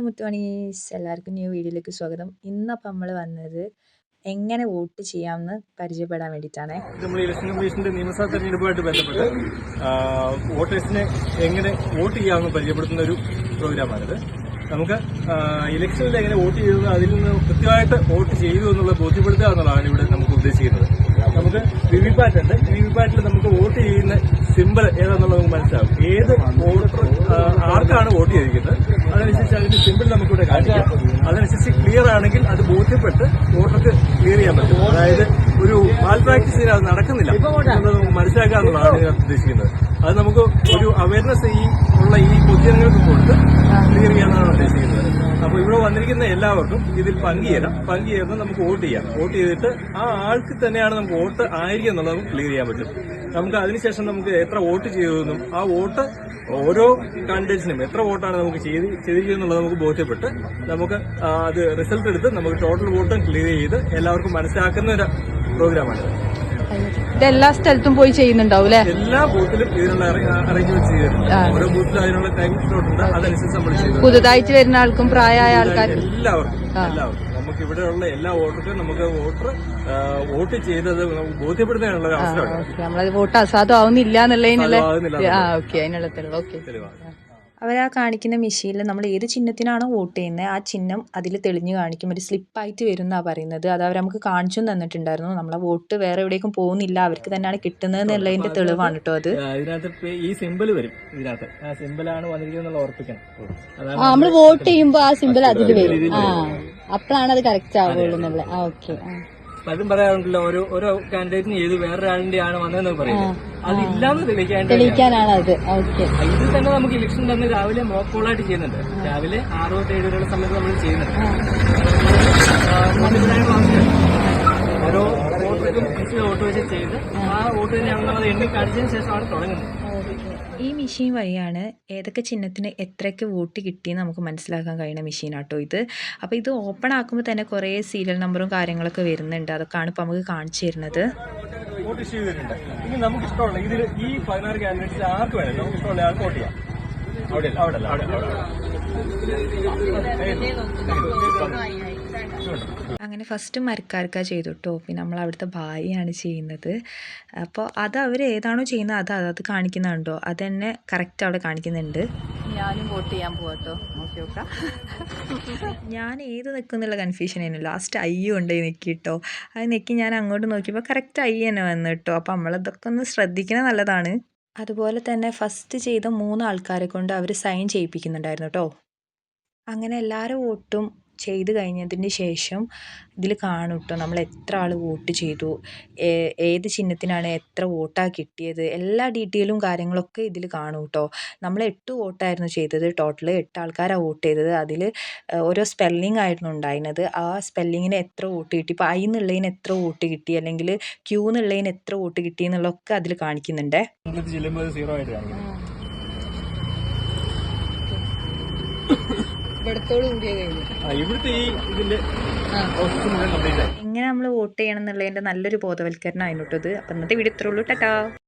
മുത്തുമണീസ്, എല്ലാവർക്കും ന്യൂ വീഡിയോയിലേക്ക് സ്വാഗതം. ഇന്നപ്പോൾ നമ്മൾ വന്നത് എങ്ങനെ വോട്ട് ചെയ്യാമെന്ന് പരിചയപ്പെടാൻ വേണ്ടിയിട്ടാണ്. നമ്മൾ ഇലക്ഷൻ കമ്മീഷന്റെ നിയമസഭാ തെരഞ്ഞെടുപ്പുമായിട്ട് ബന്ധപ്പെട്ട് വോട്ടേഴ്സിനെ എങ്ങനെ വോട്ട് ചെയ്യാമെന്ന് പരിചയപ്പെടുത്തുന്ന ഒരു പ്രോഗ്രാമാണിത്. നമുക്ക് ഇലക്ഷനിൽ എങ്ങനെ വോട്ട് ചെയ്തു, അതിൽ നിന്ന് കൃത്യമായിട്ട് വോട്ട് ചെയ്തു എന്നുള്ളത് ബോധ്യപ്പെടുത്തുക എന്നുള്ളതാണ് ഇവിടെ നമുക്ക് ഉദ്ദേശിക്കുന്നത്. നമുക്ക് വിവിപാറ്റ് ഉണ്ട്. വിവിപാറ്റിൽ നമുക്ക് വോട്ട് ചെയ്യുന്ന സിമ്പിൾ ഏതാണെന്നുള്ളത് നമുക്ക് മനസ്സിലാവും. ഏത് വോട്ടർ ആർക്കാണ് വോട്ട് ചെയ്തിരിക്കുന്നത് അതനുസരിച്ച് അതിന്റെ സിമ്പിൾ നമുക്കിവിടെ കാണിക്കാം. അതനുസരിച്ച് ക്ലിയർ ആണെങ്കിൽ അത് ബോധ്യപ്പെട്ട് വോട്ടർക്ക് ക്ലിയർ ചെയ്യാൻ പറ്റും. അതായത് ഒരു മാൽ പ്രാക്ടീസിന് അത് നടക്കുന്നില്ല എന്നുള്ളത് നമുക്ക് മനസ്സിലാക്കുക എന്നുള്ളതാണ് ഇതിനകത്ത് ഉദ്ദേശിക്കുന്നത്. അത് നമുക്ക് ഒരു അവയർനെസ് ഈ പൊതുജനങ്ങൾക്ക് കൊടുത്ത് ക്ലിയർ ചെയ്യാനാണ് ഉദ്ദേശിക്കുന്നത്. അപ്പോൾ ഇവിടെ വന്നിരിക്കുന്ന എല്ലാവർക്കും ഇതിൽ പങ്കുചേർന്ന് നമുക്ക് വോട്ട് ചെയ്യാം. വോട്ട് ചെയ്തിട്ട് ആ ആൾക്ക് തന്നെയാണ് നമുക്ക് വോട്ട് ആയിരിക്കും എന്നുള്ളത് നമുക്ക് ക്ലിയർ ചെയ്യാൻ പറ്റും. നമുക്ക് അതിനുശേഷം നമുക്ക് എത്ര വോട്ട് ചെയ്തതെന്നും ആ വോട്ട് ഓരോ കാൻഡിഡേറ്റ്സിനും എത്ര വോട്ടാണ് നമുക്ക് ചെയ്തിരിക്കുന്നുള്ളത് നമുക്ക് ബോധ്യപ്പെട്ട് നമുക്ക് അത് റിസൾട്ട് എടുത്ത് നമുക്ക് ടോട്ടൽ വോട്ടും ക്ലിയർ ചെയ്ത് എല്ലാവർക്കും മനസ്സിലാക്കുന്ന ഒരു പ്രോഗ്രാമാണ്. ഇത് എല്ലാ സ്ഥലത്തും പോയി ചെയ്യുന്നുണ്ടാവും അല്ലെ? എല്ലാ ബൂത്തിലും ഇതിനുള്ള അറേഞ്ച്മെന്റ് ചെയ്തിട്ടുണ്ട്. ഓരോ ബൂത്തിലും അതിനുള്ള ടൈം സ്ലോട്ട് ഉണ്ട്. അതനുസരിച്ച് നമ്മൾ ചെയ്തു. പുതുതായിട്ട് വരുന്ന ആൾക്കും പ്രായമായ ആൾക്കാർക്കും എല്ലാവർക്കും നമുക്ക് ഇവിടെയുള്ള എല്ലാ വോട്ടർക്കും നമുക്ക് വോട്ട് ചെയ്തത് ബോധ്യപ്പെടുന്നതിനുള്ള ഒരു അവസരമാണ്. നമ്മളത് വോട്ട് അസാധുവാവുന്നില്ല എന്നുള്ളതിനുള്ള തെളിവാണ്. അവരാ കാണിക്കുന്ന മെഷീനിൽ നമ്മൾ ഏത് ചിഹ്നത്തിനാണോ വോട്ട് ചെയ്യുന്നത് ആ ചിഹ്നം അതിൽ തെളിഞ്ഞു കാണിക്കും. ഒരു സ്ലിപ്പായിട്ട് വരും എന്നാണ് പറയുന്നത്. അത് അവർ നമുക്ക് കാണിച്ചു തന്നിട്ടുണ്ടായിരുന്നു. നമ്മളെ വോട്ട് വേറെ എവിടേക്കും പോകുന്നില്ല, അവർക്ക് തന്നെയാണ് കിട്ടുന്നത് എന്നുള്ളതിന്റെ തെളിവാണ് കേട്ടോ അത്. ഇതിനകത്ത് ഈ സിമ്പിൾ വരും. ഇതിനകത്ത് ആ സിമ്പിളാണ് വന്നിരിക്കുന്നത് ഓർപ്പിക്കണം. നമ്മൾ വോട്ട് ചെയ്യുമ്പോൾ ആ സിമ്പിൾ അതിൽ വരും. അപ്പോഴാണ് അത് കറക്റ്റ് ആവുള്ളൂ എന്നുള്ള. ഓക്കെ. പലരും പറയാറുണ്ടല്ലോ ഓരോ കാൻഡിഡേറ്റിന് ഏത് വേറൊരാളിന്റെ ആണ് വന്നതെന്ന് പറയുന്നത്. അതില്ലാന്ന് തെളിയിക്കാനാണ് അത്. ഓക്കെ. ഇത് തന്നെ നമുക്ക് ഇലക്ഷൻ തന്നെ രാവിലെ മോക്ക് പോളായിട്ട് ചെയ്യുന്നുണ്ട്. രാവിലെ 6 തൊട്ട് 7 വരെയുള്ള സമയത്ത് നമ്മൾ ചെയ്യുന്നുണ്ട്. ഓരോ വോട്ടർക്കും വോട്ട് വെച്ച് ചെയ്ത് ആ വോട്ട് തന്നെയാണെന്നുള്ളത് എണ്ണി കാണിച്ചതിന് ശേഷമാണ് തുടങ്ങുന്നത്. ഈ മെഷീൻ വഴിയാണ് ഏതൊക്കെ ചിഹ്നത്തിന് എത്രയ്ക്ക് വോട്ട് കിട്ടിയെന്ന് നമുക്ക് മനസ്സിലാക്കാൻ കഴിയുന്ന മെഷീനാട്ടോ ഇത്. അപ്പോൾ ഇത് ഓപ്പൺ ആക്കുമ്പോൾ തന്നെ കുറേ സീരിയൽ നമ്പറും കാര്യങ്ങളൊക്കെ വരുന്നുണ്ട്. അതൊക്കെയാണ് ഇപ്പോൾ നമുക്ക് കാണിച്ചു തരുന്നത്. വോട്ട് ഇഷ്യൂ ചെയ്തിട്ടുണ്ട്. ഇനി നമുക്ക് ഇഷ്ടമുള്ള ഇതിൽ ഈ 16 കാൻഡിഡേറ്റ്സ് ആർക്ക് വേണം നമുക്ക് ഇഷ്ടമുള്ള ആൾക്ക് വോട്ട് ചെയ്യാം. അങ്ങനെ ഫസ്റ്റ് മരക്കാർക്കാണ് ചെയ്തു കേട്ടോ. പിന്നെ നമ്മൾ അവിടുത്തെ ഭായിയാണ് ചെയ്യുന്നത്. അപ്പോൾ അത് അവർ ഏതാണോ ചെയ്യുന്നത് അത് കാണിക്കുന്നുണ്ടോ അത് തന്നെ കറക്റ്റ് അവിടെ കാണിക്കുന്നുണ്ട്. ഞാനും വോട്ട് ചെയ്യാൻ പോവാട്ടോ. നോക്കി നോക്കാം. ഞാൻ ഏത് നിൽക്കുന്നുള്ള കൺഫ്യൂഷൻ ആയിരുന്നു. ലാസ്റ്റ് ഐ കൊണ്ടുപോയി നിൽക്കി കേട്ടോ. അത് നെക്കി ഞാൻ അങ്ങോട്ട് നോക്കിയപ്പോൾ കറക്റ്റ് ഐ തന്നെ വന്നു കേട്ടോ. അപ്പോൾ നമ്മളതൊക്കെ ഒന്ന് ശ്രദ്ധിക്കുന്നത് നല്ലതാണ്. അതുപോലെ തന്നെ ഫസ്റ്റ് ചെയ്ത 3 ആൾക്കാരെ കൊണ്ട് അവർ സൈൻ ചെയ്യിപ്പിക്കുന്നുണ്ടായിരുന്നു കേട്ടോ. അങ്ങനെ എല്ലാവരും വോട്ടും ചെയ്ത് കഴിഞ്ഞതിന് ശേഷം ഇതിൽ കാണും കേട്ടോ നമ്മൾ എത്ര ആൾ വോട്ട് ചെയ്തു, ഏത് ചിഹ്നത്തിനാണ് എത്ര വോട്ടാണ് കിട്ടിയത്, എല്ലാ ഡീറ്റെയിലും കാര്യങ്ങളൊക്കെ ഇതിൽ കാണും കേട്ടോ. നമ്മൾ 8 വോട്ടായിരുന്നു ചെയ്തത്. ടോട്ടൽ 8 ആൾക്കാരാണ് വോട്ട് ചെയ്തത്. അതിൽ ഓരോ സ്പെല്ലിംഗ് ആയിരുന്നു ഉണ്ടായിരുന്നത്. ആ സ്പെല്ലിങ്ങിന് എത്ര വോട്ട് കിട്ടി, ഇപ്പോൾ ഐ എന്നുള്ളതിന് എത്ര വോട്ട് കിട്ടി, അല്ലെങ്കിൽ ക്യൂ എന്നുള്ളതിന് എത്ര വോട്ട് കിട്ടി എന്നുള്ളതൊക്കെ അതിൽ കാണിക്കുന്നുണ്ട്. എങ്ങനെ നമ്മൾ വോട്ട് ചെയ്യണം എന്നുള്ളതിന്റെ നല്ലൊരു ബോധവൽക്കരണം ആയിട്ടത്. അപ്പം ഇന്നത്തെ വീഡിയോ ഇത്രയുള്ളൂ. ടാറ്റാ.